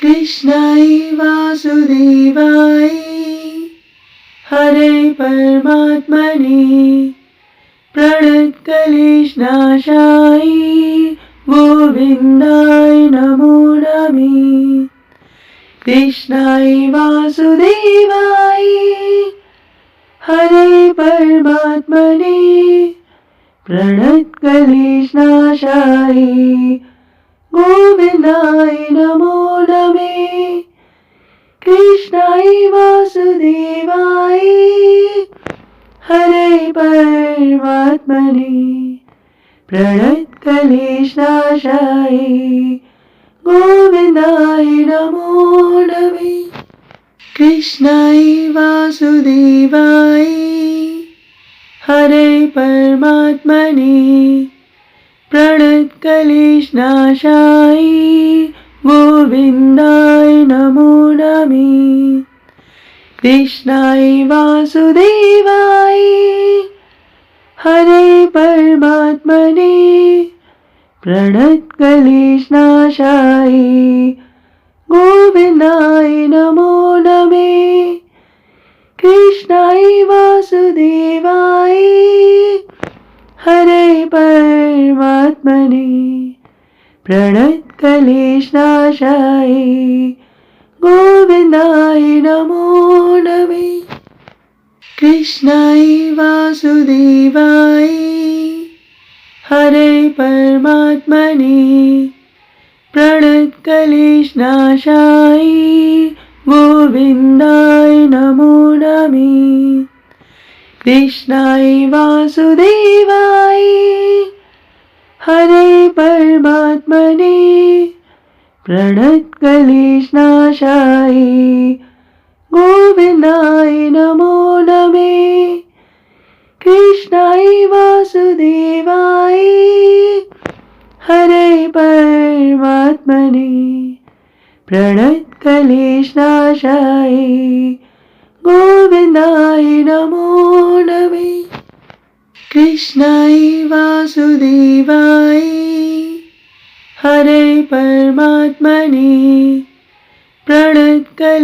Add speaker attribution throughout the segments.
Speaker 1: कृष्णाय वासुदेवाय हरे परमात्मने प्रणतक्लेशनाशाय गोविन्दाय नमो नमः। कृष्णाय वासुदेवाय हरे परमात्मने प्रणतक्लेशनाशाय गोविन्दाय नमो नमः। कृष्णाय वासुदेवाय हरे परमात्मने प्रणतक्लेशनाशाय गोविन्दाय नमो नमः। कृष्णाय वासुदेवाय हरे परमात्मने प्रणतक्लेशनाशाय गोविन्दाय नमो नमः। कृष्णाय वासुदेवाय हरे परमात्मने प्रणतक्लेशनाशाय गोविन्दाय नमो नमः। कृष्णाय वासुदेवाय हरे परमात्मने प्रणतक्लेशनाशाय गोविन्दाय नमो नमः। कृष्णाय वासुदेवाय हरे परमात्मने प्रणतक्लेशनाशाय गोविन्दाय नमो नमः। कृष्णाय वासुदेवाय हरे परमात्मने प्रणतक्लेशनाशाय गोविन्दाय नमो नमः। कृष्णाय वासुदेवाय हरे परमात्मने प्रणतक्लेशनाशाय गोविन्दाय नमो नमः। कृष्णाय वासुदेवाय हरे परमात्मने प्रणतक्लेशनाशाय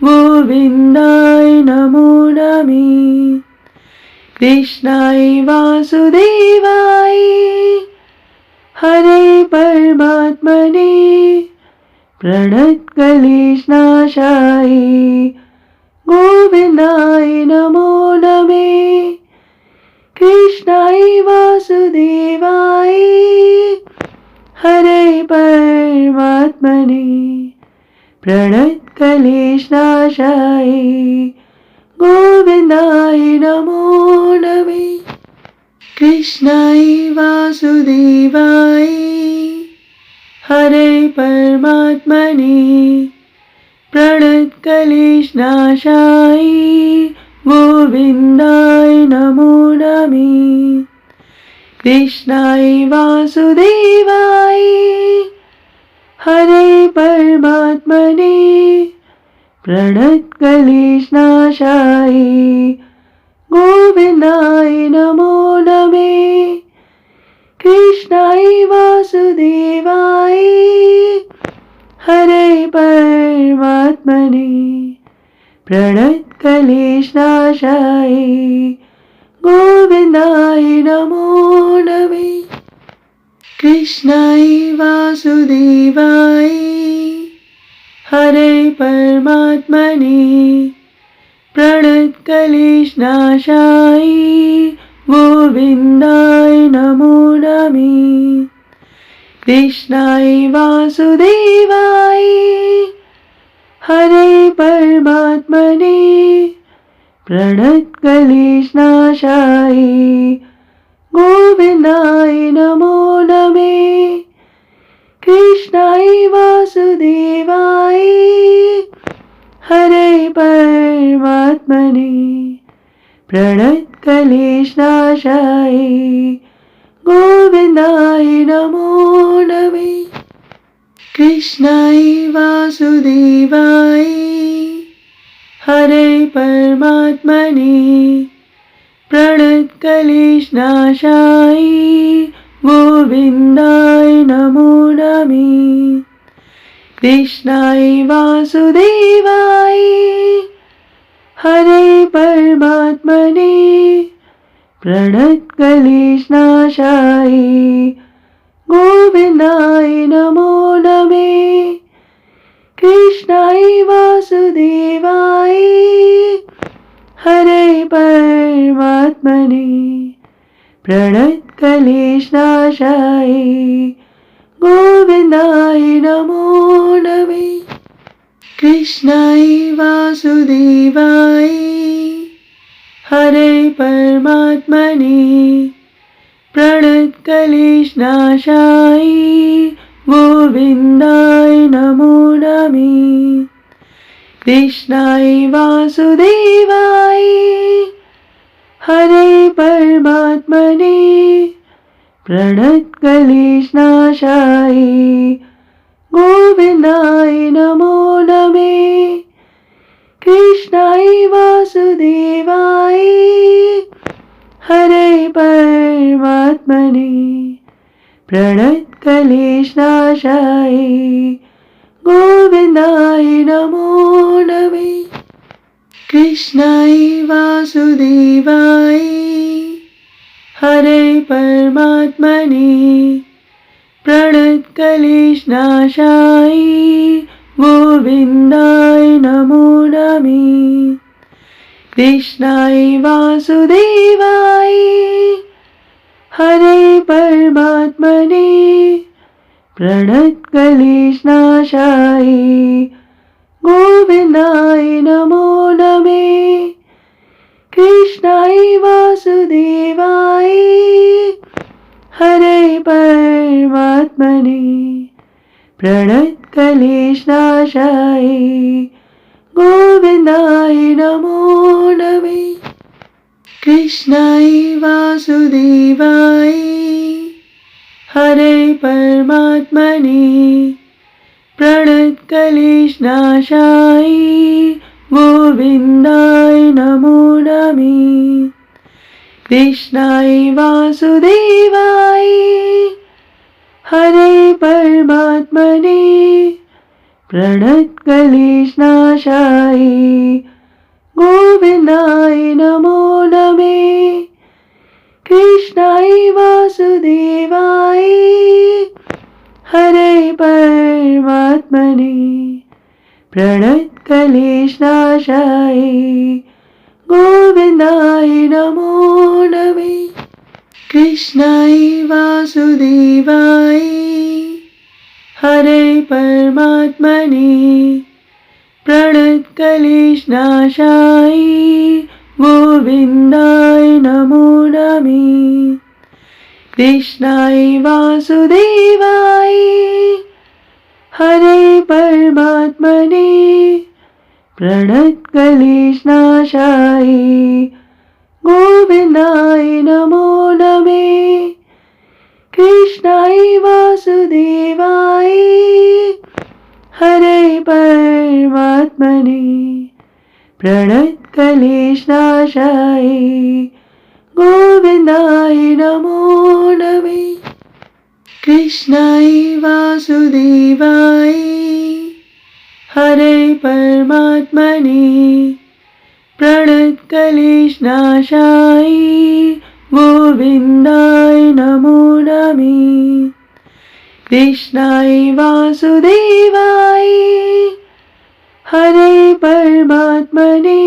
Speaker 1: गोविन्दाय नमो नमः। कृष्णाय वासुदेवाय हरे परमात्मने प्रणतक्लेशनाशाय गोविन्दाय नमो नमः। कृष्णाय वासुदेवाय हरे परमात्मने प्रणतक्लेशनाशाय गोविन्दाय नमो नमः। कृष्णाय वासुदेवाय हरे परमात्मने प्रणतक्लेशनाशाय गोविन्दाय नमो नमः। कृष्णाय वासुदेवाय हरे परमात्मने प्रणतक्लेशनाशाय गोविन्दाय नमो नमः। कृष्णाय वासुदेवाय हरे परमात्मने प्रणतक्लेशनाशाय गोविन्दाय नमो नमः। कृष्णाय वासुदेवाय हरे परमात्मने प्रणतक्लेशनाशाय गोविन्दाय नमो नमः। कृष्णाय वासुदेवाय हरे परमात्मने प्रणतक्लेशनाशाय गोविन्दाय नमो नमः। कृष्णाय वासुदेवाय हरे परमात्मने प्रणतक्लेशनाशाय गोविन्दाय नमो नमः। कृष्णाय वासुदेवाय हरे परमात्मने प्रणतक्लेशनाशाय गोविन्दाय नमो नमः। कृष्णाय वासुदेवाय हरे परमात्मने प्रणतक्लेशनाशाय गोविन्दाय नमो नमः। कृष्णाय वासुदेवाय हरे परमात्मने प्रणतक्लेशनाशाय गोविन्दाय नमो नमः। कृष्णाय वासुदेवाय हरे परमात्मने प्रणतक्लेशनाशाय गोविन्दाय नमो नमः। कृष्णाय वासुदेवाय हरे परमात्मने प्रणतक्लेशनाशाय गोविन्दाय नमो नमः। कृष्णाय वासुदेवाय हरे परमात्मने प्रणतक्लेशनाशाय गोविन्दाय नमो नमः। कृष्णाय वासुदेवाय हरे परमात्मने प्रणतक्लेशनाशाय गोविन्दाय नमो नमः। कृष्णाय वासुदेवाय हरे परमात्मने प्रणतक्लेशनाशाय गोविन्दाय नमो नमः। कृष्णाय वासुदेवाय हरे परमात्मने प्रणतक्लेशनाशाय गोविन्दाय नमो नमः। कृष्णाय वासुदेवाय हरे परमात्मने प्रणतक्लेशनाशाय गोविन्दाय नमो नमः। कृष्णाय वासुदेवाय हरे परमात्मने प्रणतक्लेशनाशाय गोविन्दाय नमो नमः। कृष्णाय वासुदेवाय हरे परमात्मने प्रणतक्लेशनाशाय गोविन्दाय नमो नमः। कृष्णाय वासुदेवाय हरे परमात्मने प्रणतक्लेशनाशाय गोविन्दाय नमो नमः। कृष्णाय वासुदेवाय हरे परमात्मने प्रणतक्लेशनाशाय गोविन्दाय नमो नमः। कृष्णाय वासुदेवाय हरे परमात्मने प्रणतक्लेशनाशाय गोविन्दाय नमो नमः। कृष्णाय वासुदेवाय हरे परमात्मने प्रणतक्लेशनाशाय गोविन्दाय नमो नमः। कृष्णाय वासुदेवाय हरे परमात्मने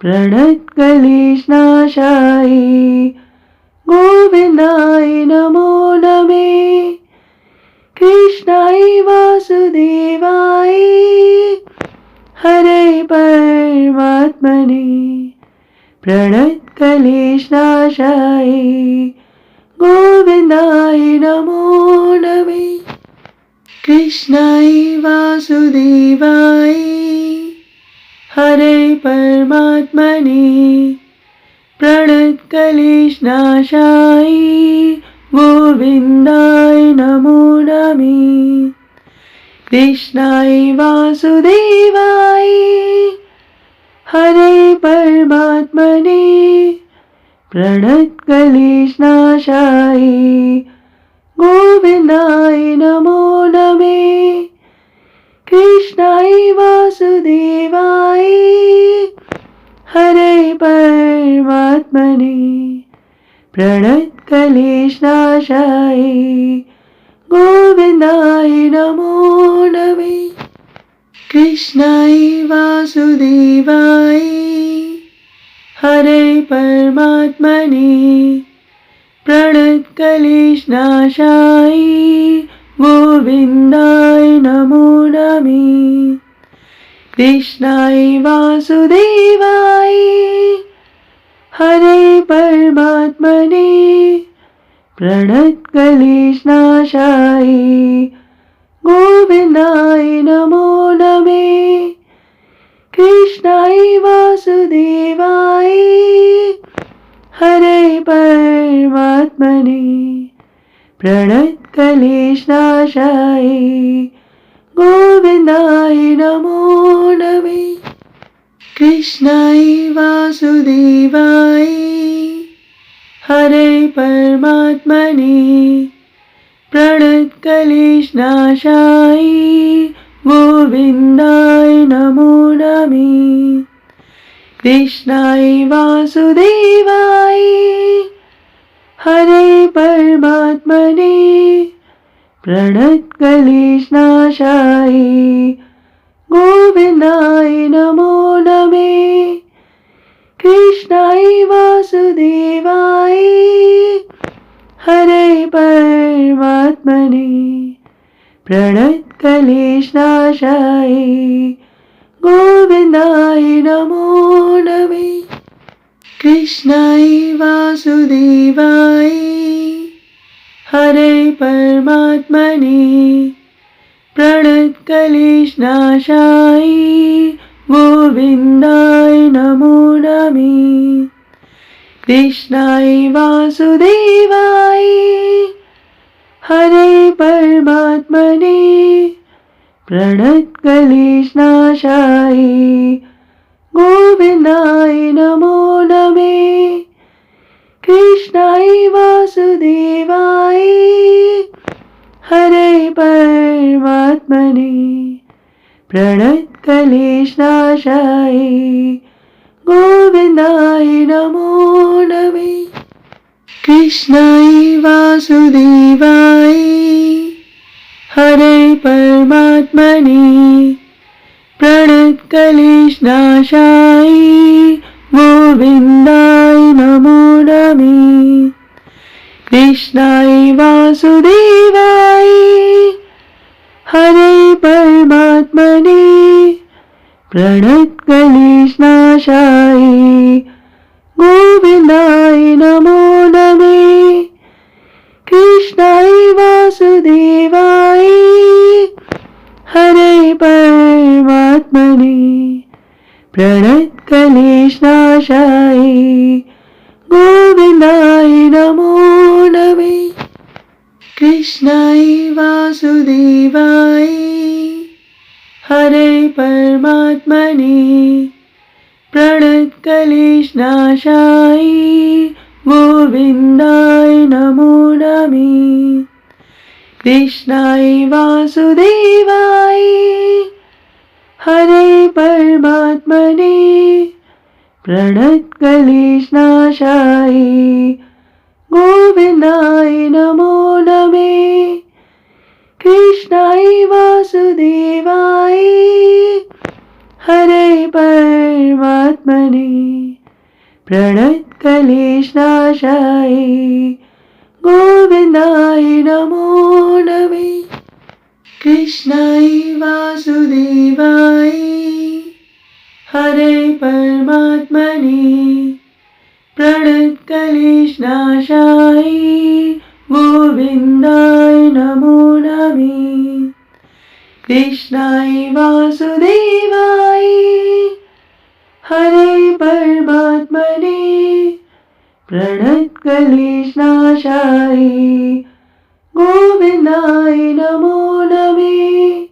Speaker 1: प्रणतक्लेशनाशाय गोविन्दाय नमो नमः। कृष्णाय वासुदेवाय हरे परमात्मने प्रणतक्लेशनाशाय गोविन्दाय नमो नमः। कृष्णाय वासुदेवाय हरे परमात्मने प्रणतक्लेशनाशाय गोविन्दाय नमो नमः। कृष्णाय वासुदेवाय हरे परमात्मने प्रणतक्लेशनाशाय गोविन्दाय नमो नमः। कृष्णाय वासुदेवाय हरे परमात्मने प्रणतक्लेशनाशाय गोविन्दाय नमो नमः। कृष्णाय वासुदेवाय हरे परमात्मने प्रणतक्लेशनाशाय गोविन्दाय नमो नमः। कृष्णाय वासुदेवाय हरे परमात्मने प्रणतक्लेशनाशाय गोविन्दाय नमो नमः। कृष्णाय वासुदेवाय हरे परमात्मने प्रणतक्लेशनाशाय गोविन्दाय नमो नमः। कृष्णाय वासुदेवाय हरे परमात्मने प्रणतक्लेशनाशाय गोविन्दाय नमो नमः। कृष्णाय वासुदेवाय हरे परमात्मने प्रणतक्लेशनाशाय गोविन्दाय नमो नमः। कृष्णाय वासुदेवाय हरे परमात्मने प्रणतक्लेशनाशाय गोविन्दाय नमो नमः। कृष्णाय वासुदेवाय हरे परमात्मने प्रणतक्लेशनाशाय गोविन्दाय नमो नमः। कृष्णाय वासुदेवाय हरे परमात्मने प्रणतक्लेशनाशाय गोविन्दाय नमो नमः। कृष्णाय वासुदेवाय हरे परमात्मने प्रणतक्लेशनाशाय गोविन्दाय नमो नमः। कृष्णाय वासुदेवाय हरे परमात्मने प्रणतक्लेशनाशाय गोविन्दाय नमो नमः। कृष्णाय वासुदेवाय हरे परमात्मने प्रणतक्लेशनाशाय गोविन्दाय नमो नमः। कृष्णाय वासुदेवाय हरे परमात्मने प्रणतक्लेशनाशाय गोविन्दाय नमो नमः। कृष्णाय वासुदेवाय हरे परमात्मने प्रणतक्लेशनाशाय गोविन्दाय नमो नमः। कृष्णाय वासुदेवाय हरे परमात्मने प्रणतक्लेशनाशाय गोविन्दाय नमो नमः। कृष्णाय वासुदेवाय हरे परमात्मने प्रणतक्लेशनाशाय गोविन्दाय नमो नमः। कृष्णाय वासुदेवाय हरे परमात्मने प्रणतक्लेशनाशाय गोविन्दाय नमो नमः। कृष्णाय वासुदेवाय हरे परमात्मने प्रणतक्लेशनाशाय गोविन्दाय नमो नमः।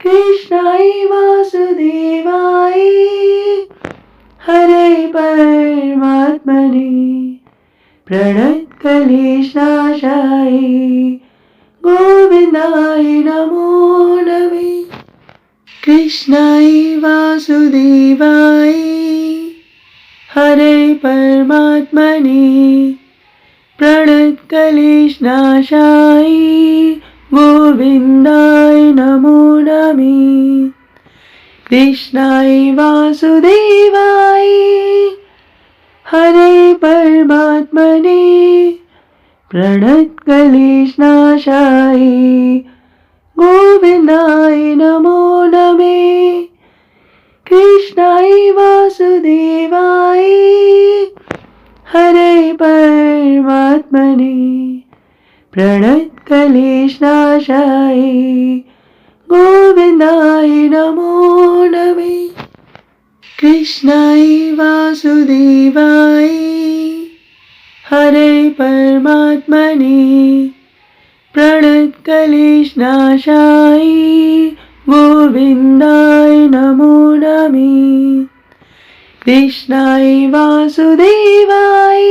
Speaker 1: कृष्णाय वासुदेवाय हरे परमात्मने प्रणतक्लेशनाशाय गोविन्दाय नमो नमः। कृष्णाय वासुदेवाय हरे परमात्मने प्रणतक्लेशनाशाय गोविन्दाय नमो नमः। कृष्णाय वासुदेवाय हरे परमात्मने प्रणतक्लेशनाशाय गोविन्दाय नमो नमः। कृष्णाय वासुदेवाय हरे परमात्मने प्रणतक्लेशनाशाय गोविन्दाय नमो नमः। कृष्णाय वासुदेवाय हरे परमात्मने प्रणतक्लेशनाशाय गोविन्दाय नमो नमः। कृष्णाय वासुदेवाय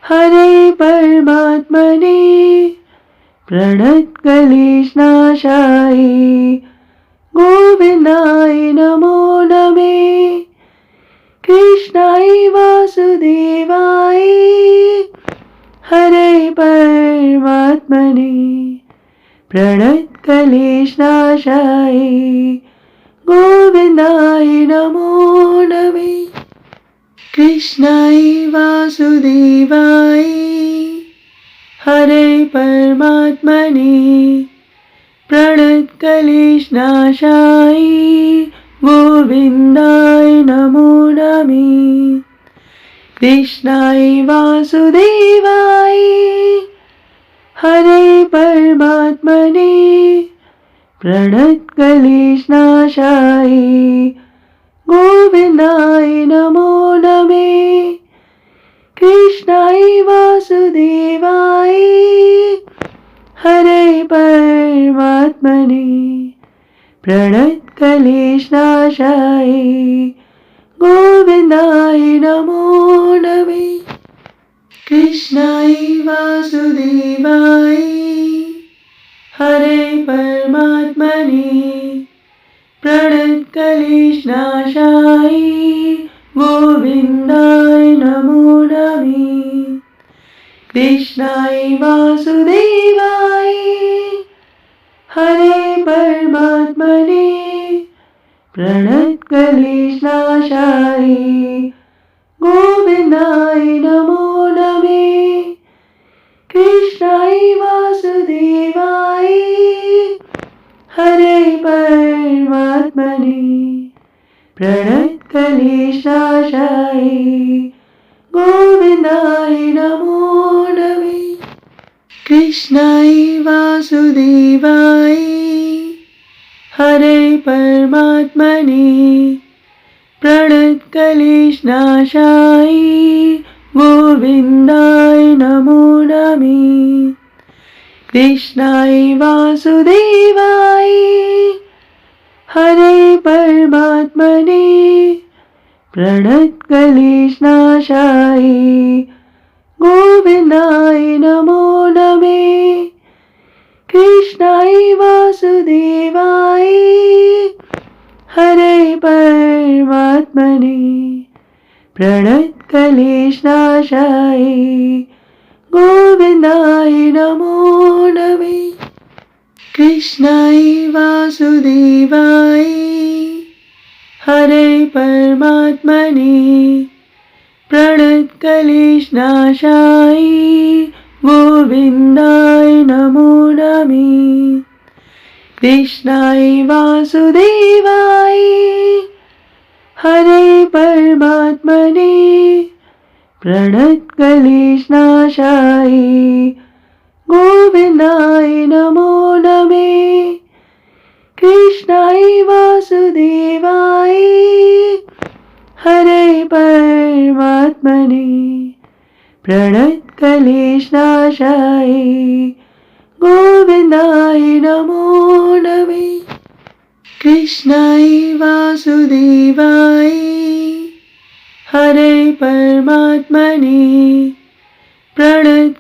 Speaker 1: हरे परमात्मने प्रणतक्लेशनाशाय गोविन्दाय नमो नमः। कृष्णाय वासुदेवाय हरे परमात्मने प्रणतक्लेशनाशाय गोविन्दाय नमो नमः। कृष्णाय वासुदेवाय हरे परमात्मने प्रणतक्लेशनाशाय गोविन्दाय नमो नमः। कृष्णाय वासुदेवाय हरे परमात्मने प्रणतक्लेशनाशाय गोविन्दाय नमो नमः। कृष्णाय वासुदेवाय हरे परमात्मने प्रणतक्लेशनाशाय गोविन्दाय नमो नमः। कृष्णाय वासुदेवाय हरे परमात्मने प्रणतक्लेशनाशाय गोविन्दाय नमो नमः। कृष्णाय वासुदेवाय हरे परमात्मने प्रणतक्लेशनाशाय गोविन्दाय नमो नमः। कृष्णाय वासुदेवाय हरे परमात्मने प्रणतक्लेशनाशाय गोविन्दाय नमो नमः। कृष्णाय वासुदेवाय हरे परमात्मने प्रणतक्लेशनाशाय गोविन्दाय नमो नमः। कृष्णाय वासुदेवाय हरे परमात्मने प्रणतक्लेशनाशाय गोविन्दाय नमो नमः। कृष्णाय वासुदेवाय हरे परमात्मने प्रणतक्लेशनाशाय गोविन्दाय नमो नमः। कृष्णाय वासुदेवाय हरे परमात्मने प्रणतक्लेशनाशाय गोविन्दाय नमो नमः। कृष्णाय वासुदेवाय हरे परमात्मने प्रणतक्लेशनाशाय गोविन्दाय नमो नमः। कृष्णाय वासुदेवाय हरे परमात्मने प्रणतक्लेशनाशाय गोविन्दाय नमो नमः। कृष्णाय वासुदेवाय हरे परमात्मने प्रणतक्लेशनाशाय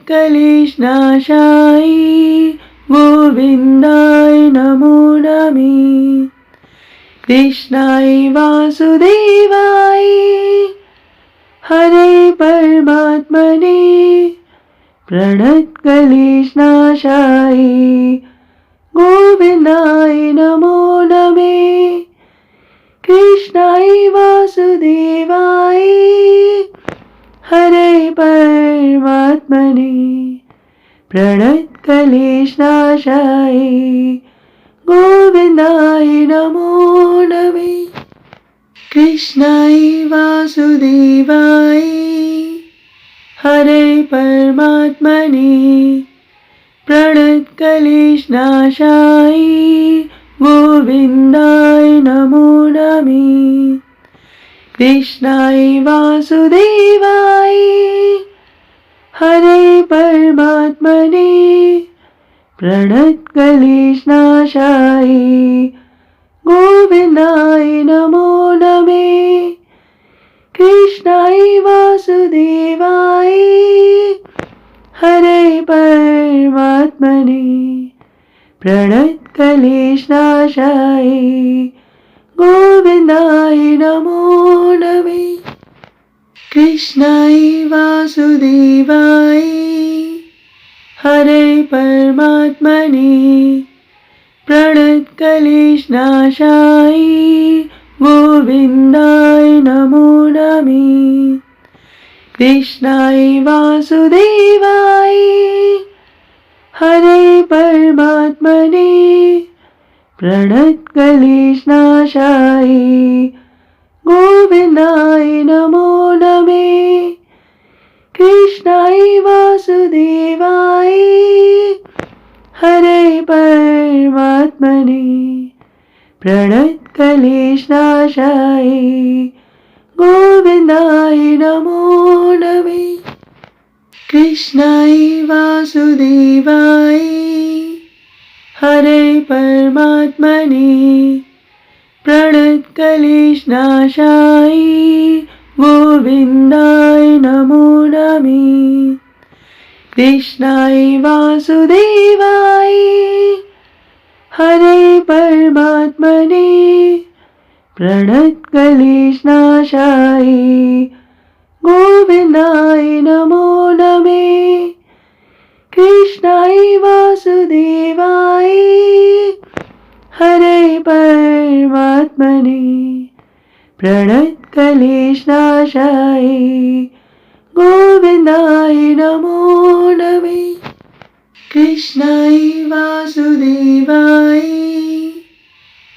Speaker 1: गोविन्दाय नमो नमः। कृष्णाय वासुदेवाय हरे परमात्मने प्रणतक्लेशनाशाय गोविन्दाय नमो नमः। कृष्णाय वासुदेवाय हरे परमात्मने प्रणतक्लेशनाशाय गोविन्दाय नमो नमः। कृष्णाय वासुदेवाय हरे परमात्मने प्रणतक्लेशनाशाय गोविन्दाय नमो नमः। कृष्णाय वासुदेवाय हरे परमात्मने प्रणतक्लेशनाशाय गोविन्दाय नमो नमः। कृष्णाय वासुदेवाय हरे परमात्मने प्रणतक्लेशनाशाय गोविन्दाय नमो नमः। कृष्णाय वासुदेवाय हरे परमात्मने प्रणतक्लेशनाशाय गोविन्दाय नमो नमः। कृष्णाय वासुदेवाय हरे परमात्मने प्रणतक्लेशनाशाय गोविन्दाय नमो नमः। कृष्णाय वासुदेवाय हरे परमात्मने प्रणतक्लेशनाशाय गोविन्दाय नमो नमः। कृष्णाय वासुदेवाय हरे परमात्मने प्रणतक्लेशनाशाय गोविन्दाय नमो नमः। कृष्णाय वासुदेवाय हरे परमात्मने प्रणतक्लेशनाशाय गोविन्दाय नमो नमः। कृष्णाय वासुदेवाय हरे परमात्मने प्रणतक्लेशनाशाय गोविन्दाय नमो नमः। कृष्णाय वासुदेवाय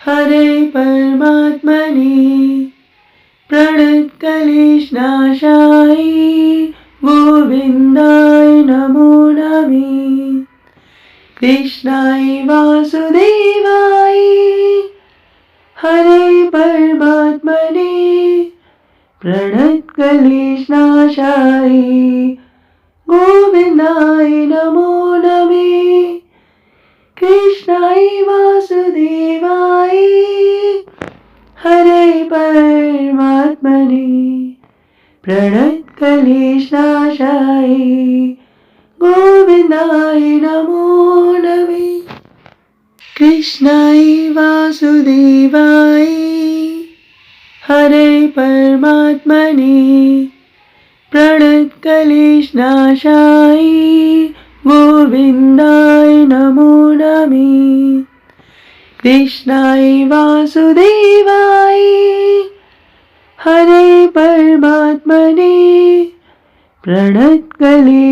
Speaker 1: हरे परमात्मने प्रणतक्लेशनाशाय गोविन्दाय नमो नमः। कृष्णाय वासुदेवाय हरे परमात्मने प्रणतक्लेशनाशाय गोविन्दाय नमो नमः। कृष्णाय वासुदेवाय हरे परमात्मने प्रणतक्लेशनाशाय गोविन्दाय नमो नमः। कृष्णाय वासुदेवाय हरे परमात्मने प्रणतक्लेशनाशाय गोविन्दाय नमो नमः। कृष्णाय वासुदेवाय हरे परमात्मने प्रणतक्लेशनाशाय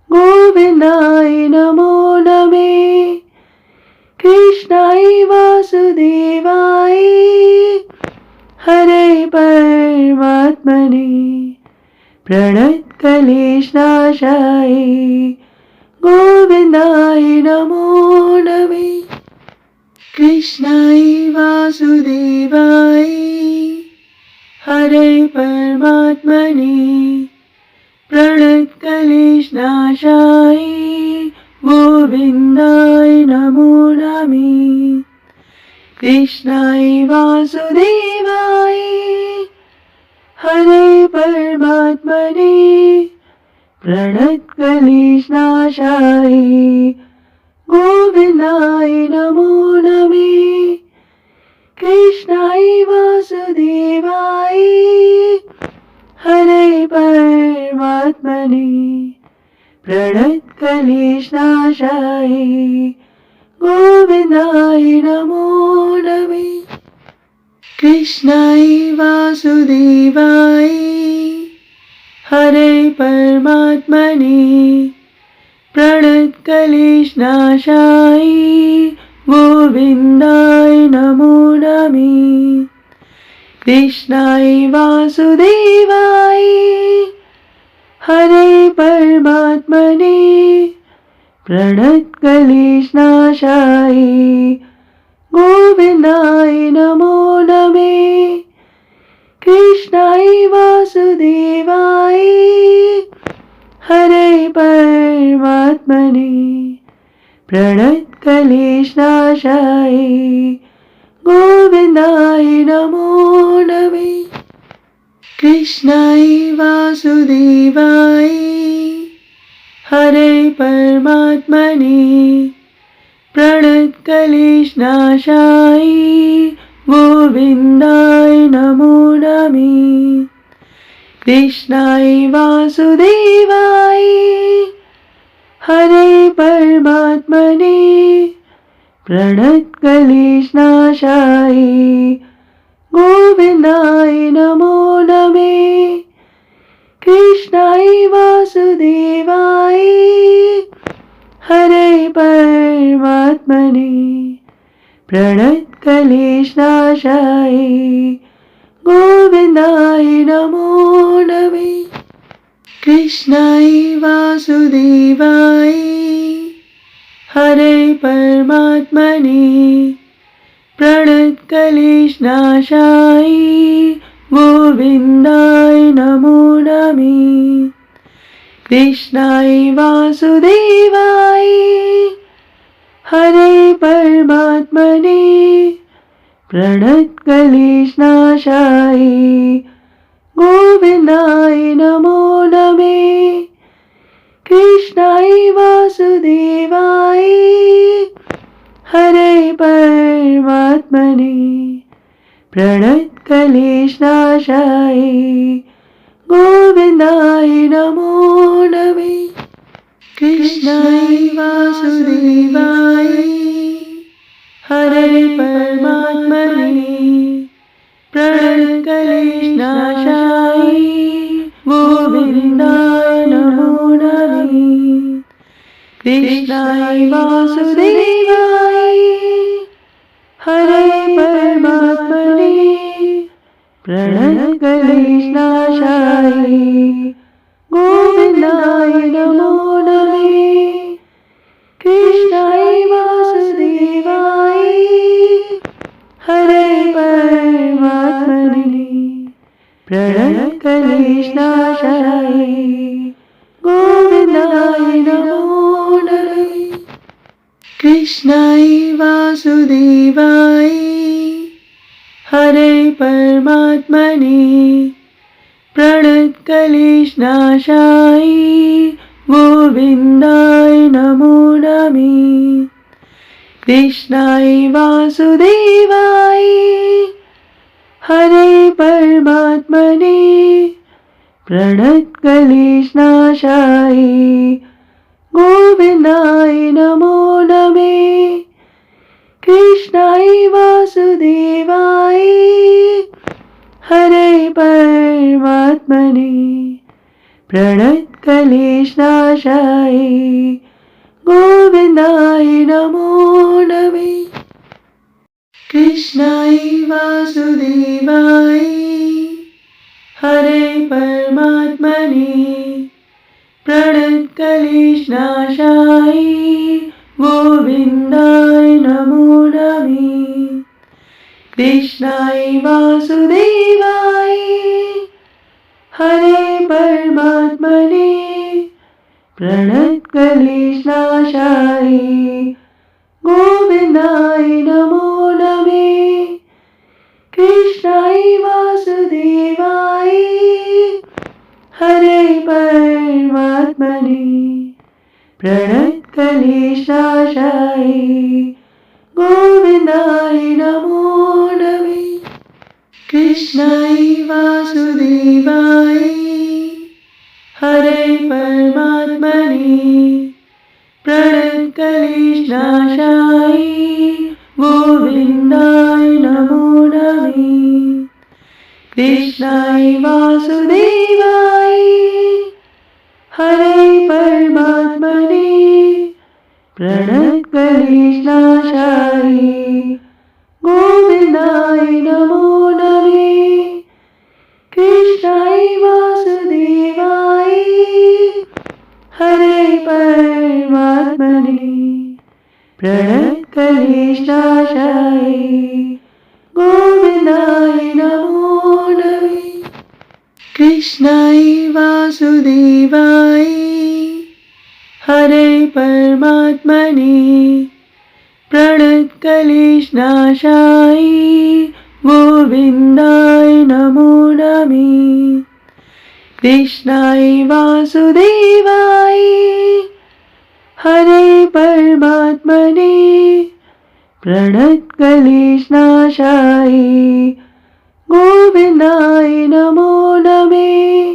Speaker 1: गोविन्दाय नमो नमः। कृष्णाय वासुदेवाय हरे परमात्मने प्रणतक्लेशनाशाय गोविन्दाय नमो नमः। कृष्णाय वासुदेवाय हरे परमात्मने प्रणतक्लेशनाशाय गोविन्दाय नमो नमः। कृष्णाय वासुदेवाय प्रणतक्लेशनाशाय गोविन्दाय नमो नमः। कृष्णाय वासुदेवाय हरे परमात्मने प्रणतक्लेशनाशाय गोविन्दाय नमो नमः। कृष्णाय वासुदेवाय हरे परमात्मने प्रणतक्लेशनाशाय गोविन्दाय नमो नमः। कृष्णाय वासुदेवाय हरे परमात्मने प्रणतक्लेशनाशाय गोविन्दाय नमो नमः। कृष्णाय वासुदेवाय हरे परमात्मने प्रणतक्लेशनाशाय गोविन्दाय नमो नमः। कृष्णाय वासुदेवाय हरे परमात्मने प्रणतक्लेशनाशाय गोविन्दाय नमो नमः। कृष्णाय वासुदेवाय हरे परमात्मने प्रणतक्लेशनाशाय गोविन्दाय नमो नमः। कृष्णाय वासुदेवाय हरे परमात्मने प्रणतक्लेशनाशाय गोविन्दाय नमो नमः। कृष्णाय वासुदेवाय हरे परमात्मने प्रणतक्लेशनाशाय गोविन्दाय नमो नमः। कृष्णाय वासुदेवाय हरे परमात्मने प्रणतक्लेशनाशाय गोविन्दाय नमो नमः। कृष्णाय वासुदेवाय हरे परमात्मने प्रणतक्लेशनाशाय गोविन्दाय नमो नमः। कृष्णाय वासुदेवाय हरे परमात्मने प्रणतक्लेशनाशाय गोविन्दाय नमो नमः। कृष्णाय वासुदेवाय हरे परमात्मने प्रणतक्लेशनाशाय गोविन्दाय नमो नमः। कृष्णाय वासुदेवाय हरे परमात्मने प्रणतक्लेशनाशाय गोविन्दाय नमो नमः। कृष्णाय वासुदेवाय हरे परमात्मने प्रणतक्लेशनाशाय गोविन्दाय नमो नमः। कृष्णाय वासुदेवाय हरे परमात्मने प्रणतक्लेशनाशाय गोविन्दाय नमो नमः। कृष्णाय वासुदेवाय हरे परमात्मने प्रणतक्लेशनाशाय गोविन्दाय नमो नमः। कृष्णाय वासुदेवाय हरे परमात्मने प्रणतक्लेशनाशाय गोविन्दाय नमो नमः। कृष्णाय वासुदेवाय हरे परमात्मने प्रणतक्लेशनाशाय गोविन्दाय नमो नमः। कृष्णाय वासुदेवाय हरे परमात्मने प्रणतक्लेशनाशाय गोविन्दाय नमो नमः। कृष्णाय वासुदेवाय हरे परमात्मने प्रणतक्लेशनाशाय गोविन्दाय नमो नमः। कृष्णाय वासुदेवाय हरे परमात्मने प्रणतक्लेशनाशाय गोविन्दाय नमो नमः। कृष्णाय वासुदेवाय हरे परमात्मने प्रणतक्लेशनाशाय गोविन्दाय नमो नमः। कृष्णाय वासुदेवाय हरे परमात्मने प्रणतक्लेशनाशाय गोविन्दाय नमो नमः। कृष्णाय वासुदेवाय हरे परमात्मने प्रणतक्लेशनाशाय गोविन्दाय नमो नमः।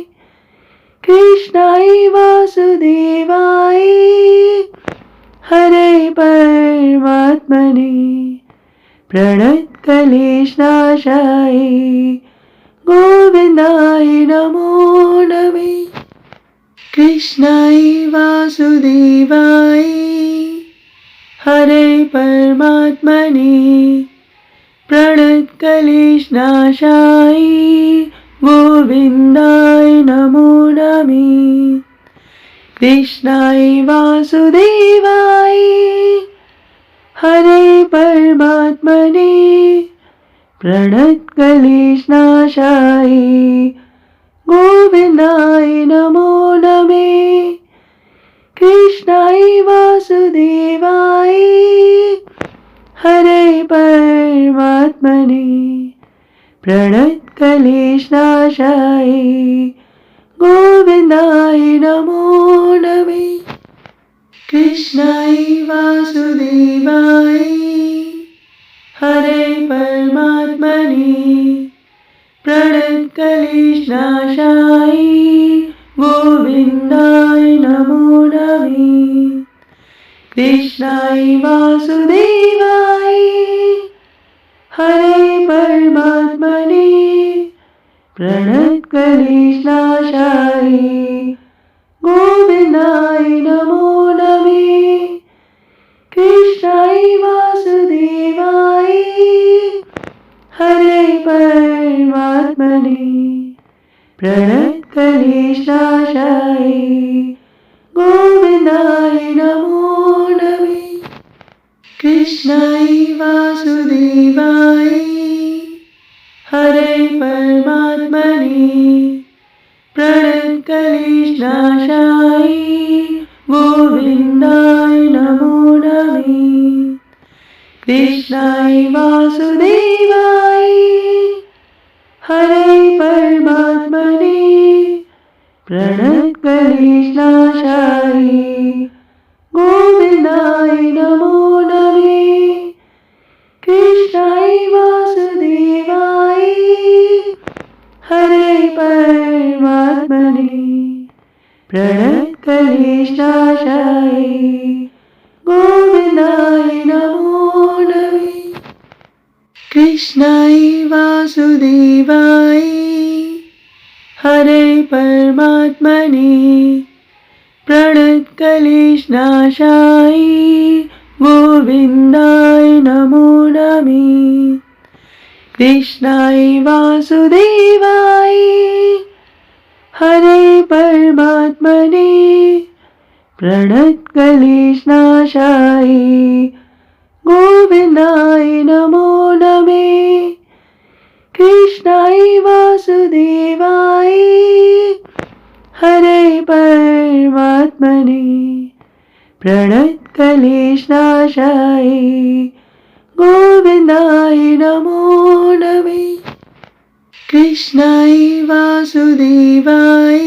Speaker 1: कृष्णाय वासुदेवाय हरे परमात्मने प्रणतक्लेशनाशाय गोविन्दाय नमो नमः। कृष्णाय वासुदेवाय हरे परमात्मने प्रणतक्लेशनाशाय गोविन्दाय नमो नमः। कृष्णाय वासुदेवाय हरे परमात्मने प्रणतक्लेशनाशाय गोविन्दाय नमो नमः। कृष्णाय वासुदेवाय हरे परमात्मने प्रणतक्लेशनाशाय गोविन्दाय नमो नमः। कृष्णाय वासुदेवाय हरे परमात्मने प्रणतक्लेशनाशाय गोविन्दाय नमो नमः। कृष्णाय वासुदेवाय हरे परमात्मने प्रणतक्लेशनाशाय गोविन्दाय नमो नमः। कृष्णाय वासुदेवाय हरे परमात्मने प्रणतक्लेशनाशाय गोविन्दाय नमो नमः। कृष्णाय वासुदेवाय हरे परमात्मने प्रणतक्लेशनाशाय गोविन्दाय नमो नमः। कृष्णाय वासुदेवाय हरे परमात्मने प्रणतक्लेशनाशाय गोविन्दाय नमो नमः। कृष्णाय वासुदेवाय हरे परमात्मने प्रणतक्लेशनाशाय गोविन्दाय नमो नमः। कृष्णाय वासुदेवाय हरे परमात्मने प्रणतक्लेशनाशाय गोविन्दाय नमो नमः। कृष्णाय वासुदेवाय हरे परमात्मने प्रणतक्लेशनाशाय गोविन्दाय नमो नमः। कृष्णाय वासुदेवाय हरे परमात्मने प्रणतक्लेशनाशाय गोविन्दाय नमो नमः। कृष्णाय वासुदेवाय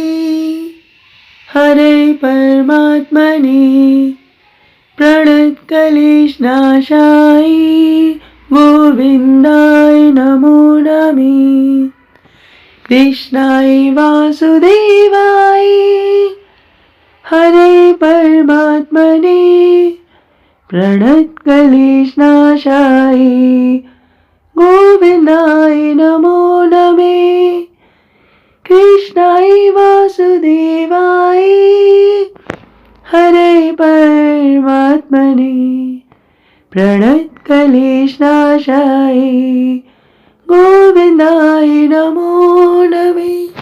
Speaker 1: हरे परमात्मने प्रणतक्लेशनाशाय गोविन्दाय नमो नमः। कृष्णाय वासुदेवाय हरे परमात्मने प्रणतक्लेशनाशाय गोविन्दाय नमो नमः। कृष्णाय वासुदेवाय हरे परमात्मने प्रणतक्लेशनाशाय गोविन्दाय नमो नमः।